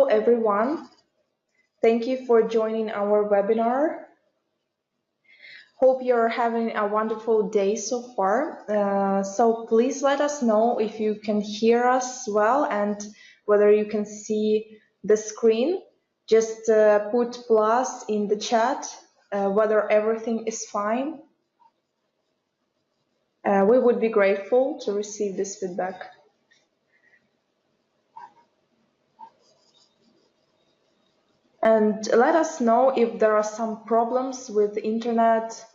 everyone. Thank you for joining our webinar. Hope you're having a wonderful day so far. So please let us know if you can hear us well and whether you can see the screen. Just put plus in the chat whether everything is fine. We would be grateful to receive this feedback. And let us know if there are some problems with the internet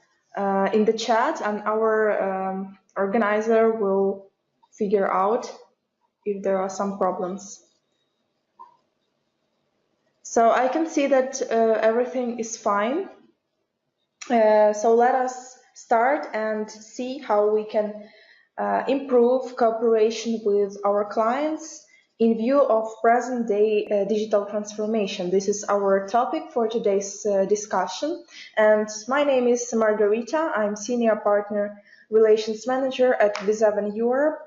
in the chat, and our organizer will figure out if there are some problems. So I can see that everything is fine. So let us start and see how we can improve cooperation with our clients in view of present-day digital transformation. This is our topic for today's discussion. And my name is Margarita. I'm Senior Partner Relations Manager at V7 Europe.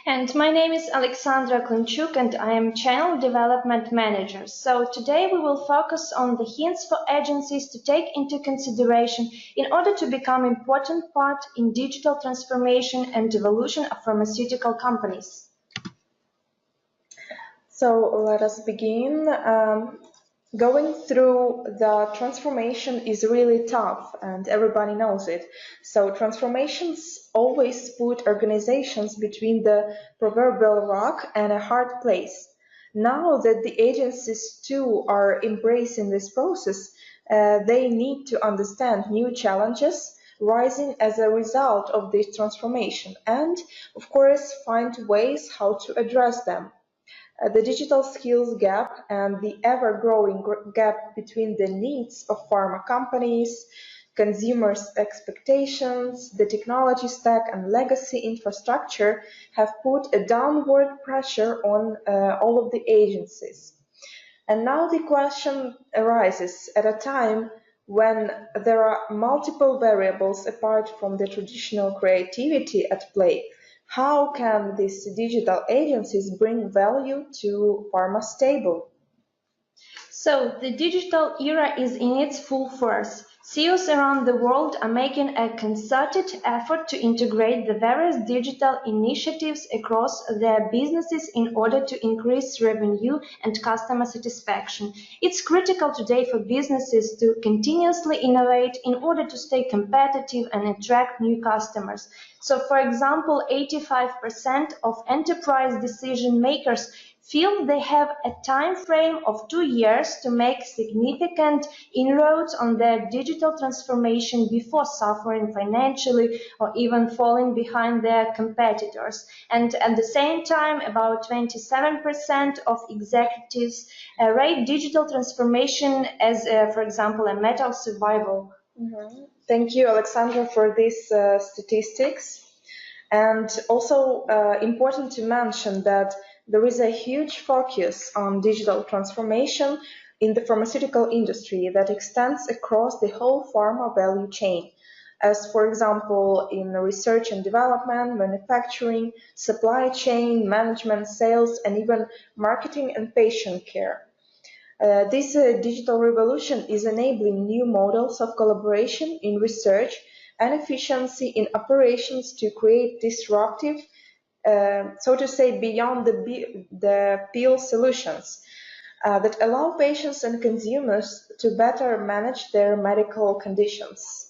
And my name is Alexandra Klinchuk, and I am Channel Development Manager. So today we will focus on the hints for agencies to take into consideration in order to become an important part in digital transformation and evolution of pharmaceutical companies. So let us begin. Going through the transformation is really tough, and everybody knows it. So transformations always put organizations between the proverbial rock and a hard place. Now that the agencies too are embracing this process, they need to understand new challenges rising as a result of this transformation and, of course, find ways how to address them. The digital skills gap and the ever-growing gap between the needs of pharma companies, consumers' expectations, the technology stack and legacy infrastructure have put a downward pressure on all of the agencies. And now the question arises at a time when there are multiple variables apart from the traditional creativity at play. How can these digital agencies bring value to Pharma stable? So the digital era is in its full force. CEOs around the world are making a concerted effort to integrate the various digital initiatives across their businesses in order to increase revenue and customer satisfaction. It's critical today for businesses to continuously innovate in order to stay competitive and attract new customers. So, for example, 85% of enterprise decision makers feel they have a time frame of 2 years to make significant inroads on their digital transformation before suffering financially or even falling behind their competitors. And at the same time, about 27% of executives rate digital transformation as, for example, a matter of survival. Thank you, Alexandra, for these statistics. And also important to mention that there is a huge focus on digital transformation in the pharmaceutical industry that extends across the whole pharma value chain, as for example in research and development, manufacturing, supply chain, management, sales, and even marketing and patient care. This digital revolution is enabling new models of collaboration in research and efficiency in operations to create disruptive, so to say, beyond the pill solutions that allow patients and consumers to better manage their medical conditions.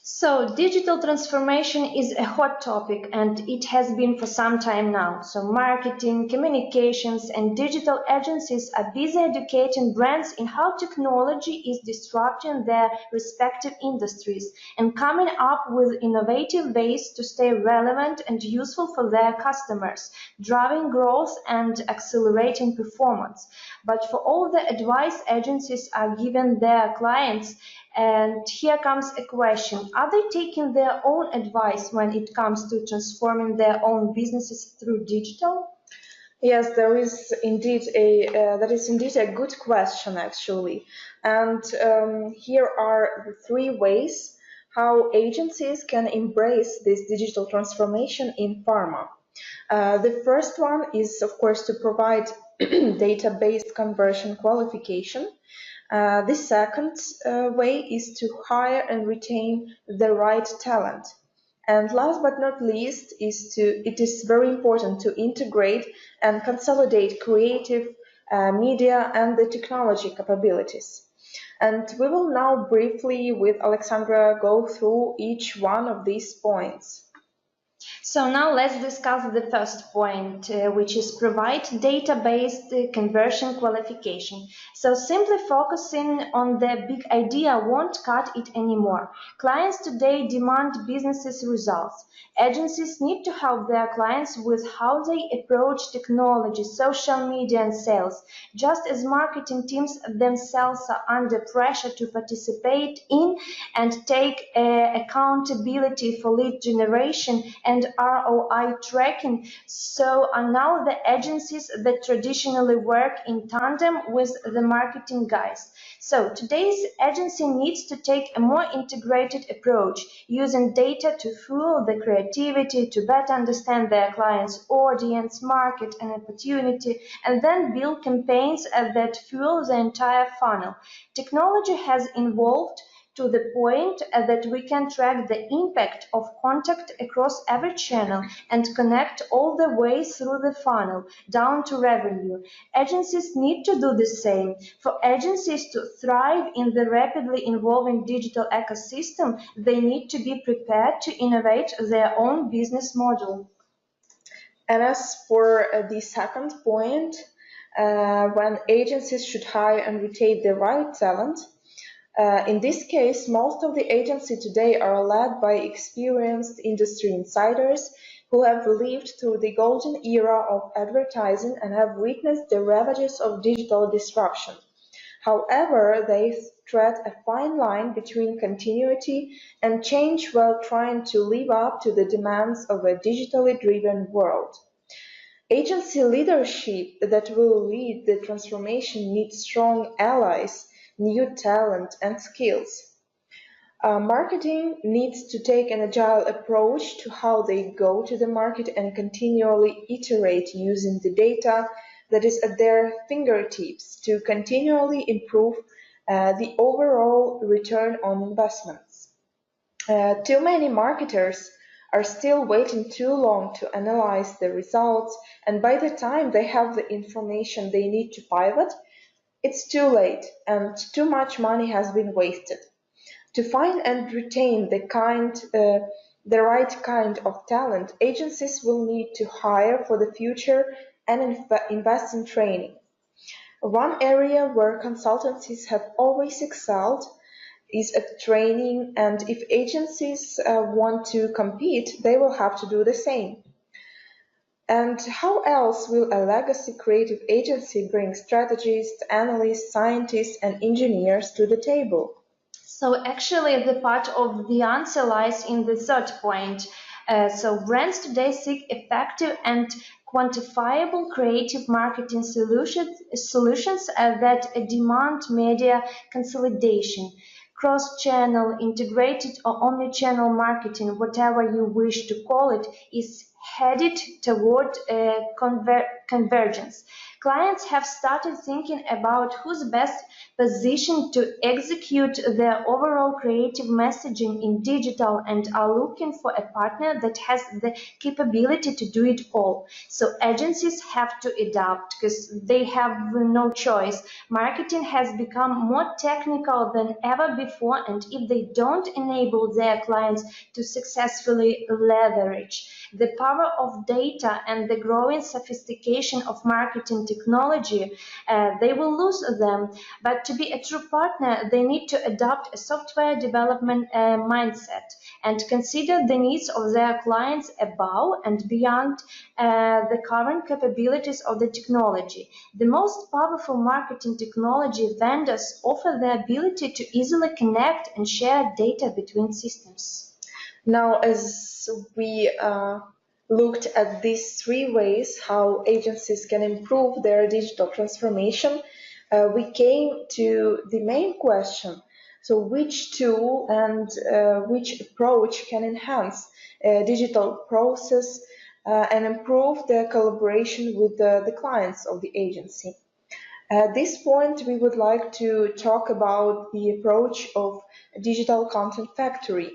So digital transformation is a hot topic, and it has been for some time now. So marketing, communications, and digital agencies are busy educating brands in how technology is disrupting their respective industries and coming up with innovative ways to stay relevant and useful for their customers, driving growth and accelerating performance. But for all the advice agencies are giving their clients, and here comes a question. Are they taking their own advice when it comes to transforming their own businesses through digital? Yes, that is indeed a good question, actually. And here are the 3 ways how agencies can embrace this digital transformation in pharma. The first one is, of course, to provide data-based conversion qualification. The second way is to hire and retain the right talent. And last but not least, it is very important to integrate and consolidate creative media and the technology capabilities. And we will now briefly, with Alexandra, go through each one of these points. So now let's discuss the first point, which is provide data-based conversion qualification. So simply focusing on the big idea won't cut it anymore. Clients today demand businesses results. Agencies need to help their clients with how they approach technology, social media and sales, just as marketing teams themselves are under pressure to participate in and take accountability for lead generation and ROI tracking. So are now the agencies that traditionally work in tandem with the marketing guys. So today's agency needs to take a more integrated approach, using data to fuel the creativity, to better understand their clients' audience, market, and opportunity, and then build campaigns that fuel the entire funnel. Technology has evolved to the point that we can track the impact of contact across every channel and connect all the way through the funnel down to revenue. Agencies need to do the same. For agencies to thrive in the rapidly evolving digital ecosystem, they need to be prepared to innovate their own business model. And as for the second point, when agencies should hire and retain the right talent, in this case, most of the agencies today are led by experienced industry insiders who have lived through the golden era of advertising and have witnessed the ravages of digital disruption. However, they tread a fine line between continuity and change while trying to live up to the demands of a digitally driven world. Agency leadership that will lead the transformation needs strong allies, new talent, and skills. Marketing needs to take an agile approach to how they go to the market and continually iterate using the data that is at their fingertips to continually improve the overall return on investments. Too many marketers are still waiting too long to analyze the results, and by the time they have the information they need to pivot, it's too late and too much money has been wasted. To find and retain the right kind of talent, agencies will need to hire for the future and invest in training. One area where consultancies have always excelled is at training, and if agencies want to compete, they will have to do the same. And how else will a legacy creative agency bring strategists, analysts, scientists, and engineers to the table? So actually the part of the answer lies in the third point. So brands today seek effective and quantifiable creative marketing solutions that demand media consolidation. Cross-channel, integrated or omni-channel marketing, whatever you wish to call it, is headed toward convergence. Clients have started thinking about who's best positioned to execute their overall creative messaging in digital and are looking for a partner that has the capability to do it all. So agencies have to adapt because they have no choice. Marketing has become more technical than ever before, and if they don't enable their clients to successfully leverage the power of data and the growing sophistication of marketing technology, they will lose them. But to be a true partner, they need to adopt a software development mindset and consider the needs of their clients above and beyond the current capabilities of the technology. The most powerful marketing technology vendors offer the ability to easily connect and share data between systems. Now, as we looked at these three ways how agencies can improve their digital transformation, we came to the main question. So which tool and which approach can enhance digital process and improve the collaboration with the clients of the agency. At this point, we would like to talk about the approach of digital content factory.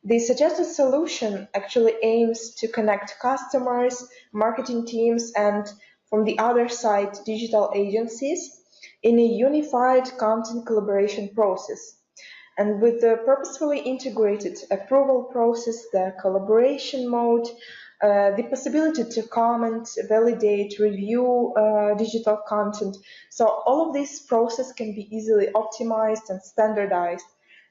The suggested solution actually aims to connect customers, marketing teams, and from the other side, digital agencies in a unified content collaboration process. And with the purposefully integrated approval process, the collaboration mode, the possibility to comment, validate, review digital content. So all of this process can be easily optimized and standardized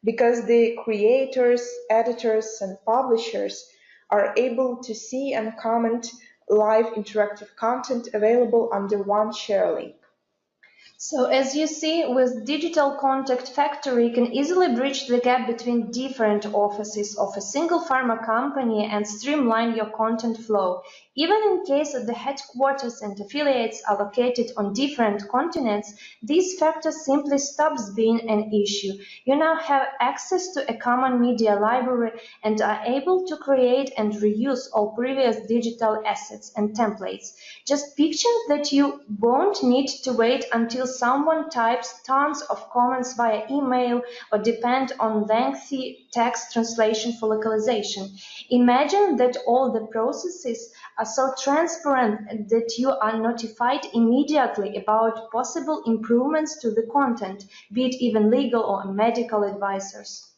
because the creators, editors, and publishers are able to see and comment live interactive content available under one share link. So as you see, with Digital Contact Factory can easily bridge the gap between different offices of a single pharma company and streamline your content flow. Even in case of the headquarters and affiliates are located on different continents, this factor simply stops being an issue. You now have access to a common media library and are able to create and reuse all previous digital assets and templates. Just picture that you won't need to wait until someone types tons of comments via email or depend on lengthy text translation for localization. Imagine that all the processes are so transparent that you are notified immediately about possible improvements to the content, be it even legal or medical advisors.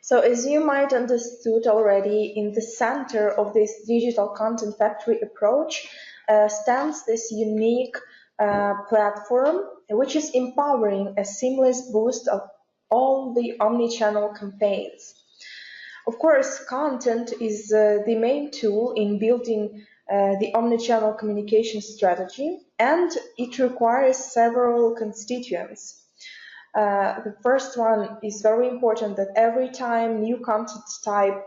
So as you might understood already, in the center of this digital content factory approach stands this unique platform, which is empowering a seamless boost of all the omni-channel campaigns. Of course, content is the main tool in building the omni-channel communication strategy, and it requires several constituents. The first one is very important, that every time new content type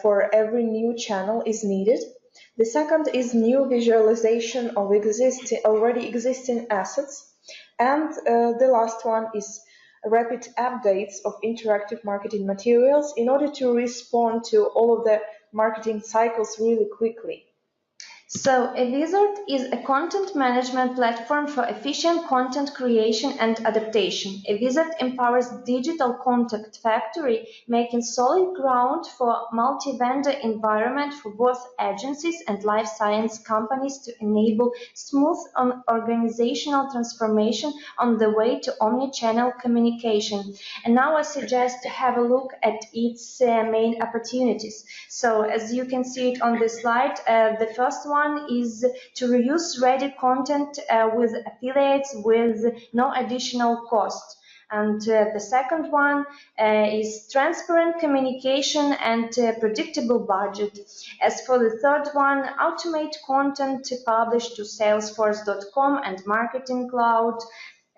for every new channel is needed. The second is new visualization of already existing assets. And the last one is rapid updates of interactive marketing materials in order to respond to all of the marketing cycles really quickly. So, a wizard is a content management platform for efficient content creation and adaptation. A wizard empowers digital content factory, making solid ground for multi-vendor environment for both agencies and life science companies to enable smooth organizational transformation on the way to omni-channel communication. And now I suggest to have a look at its main opportunities. So, as you can see it on the slide, the first one is to reuse ready content with affiliates with no additional cost. And the second one is transparent communication and predictable budget. As for the third one, automate content to publish to Salesforce.com and Marketing Cloud.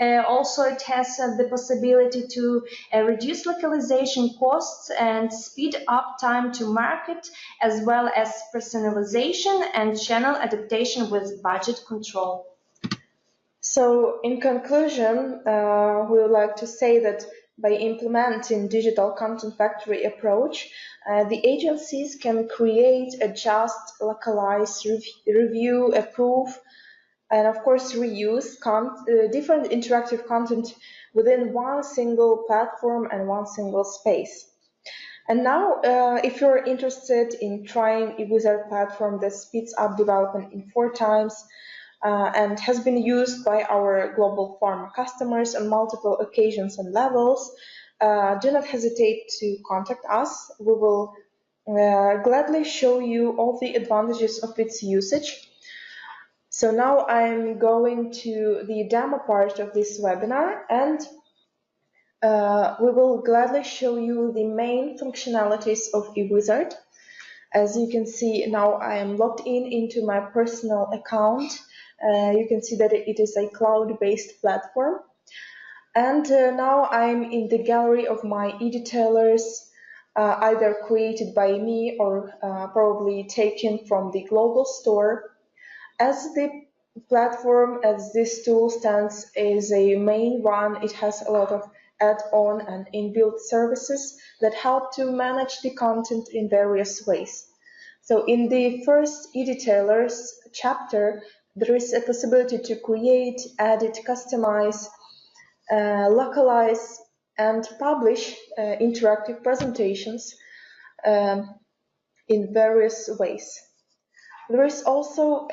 Also, it has the possibility to reduce localization costs and speed up time to market, as well as personalization and channel adaptation with budget control. So, in conclusion, we would like to say that by implementing digital content factory approach, the agencies can create, adjust, localize, review, approve, and of course reuse different interactive content within one single platform and one single space. And now, if you're interested in trying a wizard platform that speeds up development in 4 times and has been used by our global pharma customers on multiple occasions and levels, do not hesitate to contact us. We will gladly show you all the advantages of its usage. So now I'm going to the demo part of this webinar, and we will gladly show you the main functionalities of eWizard. As you can see, now I am logged into my personal account. You can see that it is a cloud-based platform. And now I'm in the gallery of my e-detailers, either created by me or probably taken from the global store. As the platform, as this tool stands as a main one, it has a lot of add-on and inbuilt services that help to manage the content in various ways. So in the first e-detailers chapter, there is a possibility to create, edit, customize, localize, and publish interactive presentations in various ways. There is also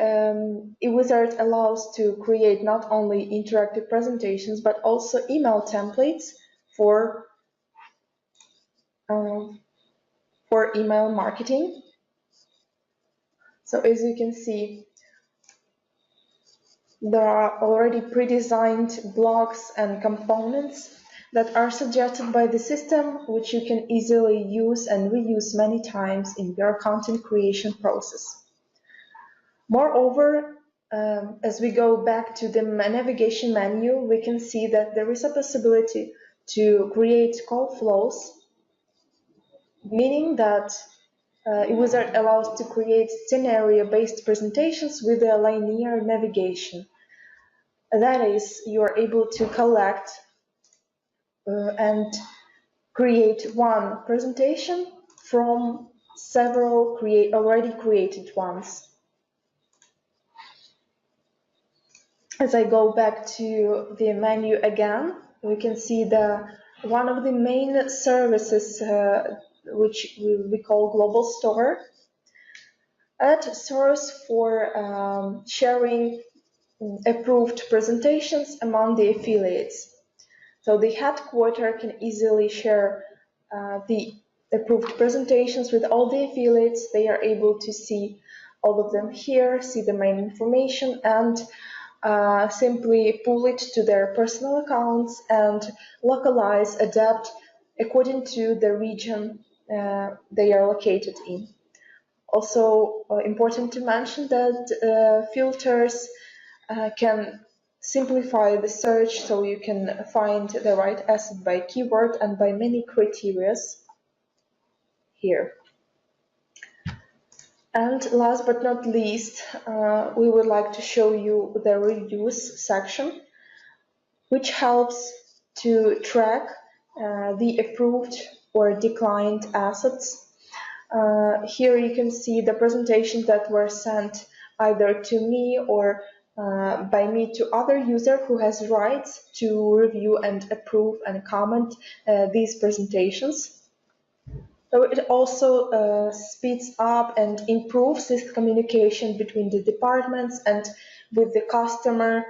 eWizard allows to create not only interactive presentations but also email templates for email marketing. So as you can see, there are already pre-designed blocks and components that are suggested by the system, which you can easily use and reuse many times in your content creation process. Moreover, as we go back to the navigation menu, we can see that there is a possibility to create call flows, meaning that eWizard allows to create scenario-based presentations with a linear navigation. That is, you are able to collect and create one presentation from several already created ones. As I go back to the menu again, we can see one of the main services which we call Global Store. It stores for sharing approved presentations among the affiliates. So the headquarter can easily share the approved presentations with all the affiliates. They are able to see all of them here, see the main information, and simply pull it to their personal accounts and localize, adapt according to the region they are located in. Also important to mention that filters can simplify the search, so you can find the right asset by keyword and by many criteria here. And last but not least, we would like to show you the reviews section, which helps to track the approved or declined assets. Here you can see the presentations that were sent either to me or by me to other user who has rights to review and approve and comment these presentations. So it also speeds up and improves this communication between the departments and with the customer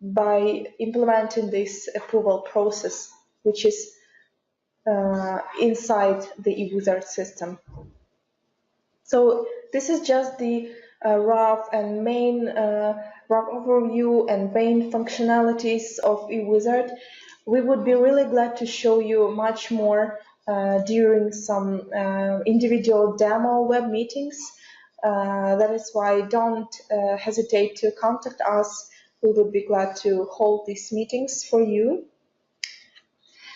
by implementing this approval process, which is inside the eWizard system. So this is just the rough overview and main functionalities of eWizard. We would be really glad to show you much more during some individual demo web meetings. That is why don't hesitate to contact us. We would be glad to hold these meetings for you.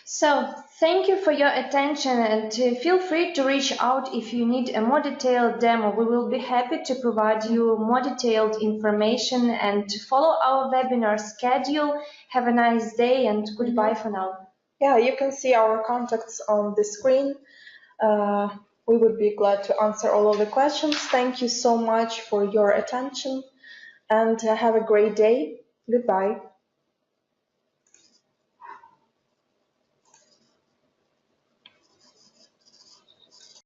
So, thank you for your attention, and feel free to reach out if you need a more detailed demo. We will be happy to provide you more detailed information, and to follow our webinar schedule. Have a nice day and goodbye for now. Yeah, you can see our contacts on the screen. We would be glad to answer all of the questions. Thank you so much for your attention, and have a great day. Goodbye.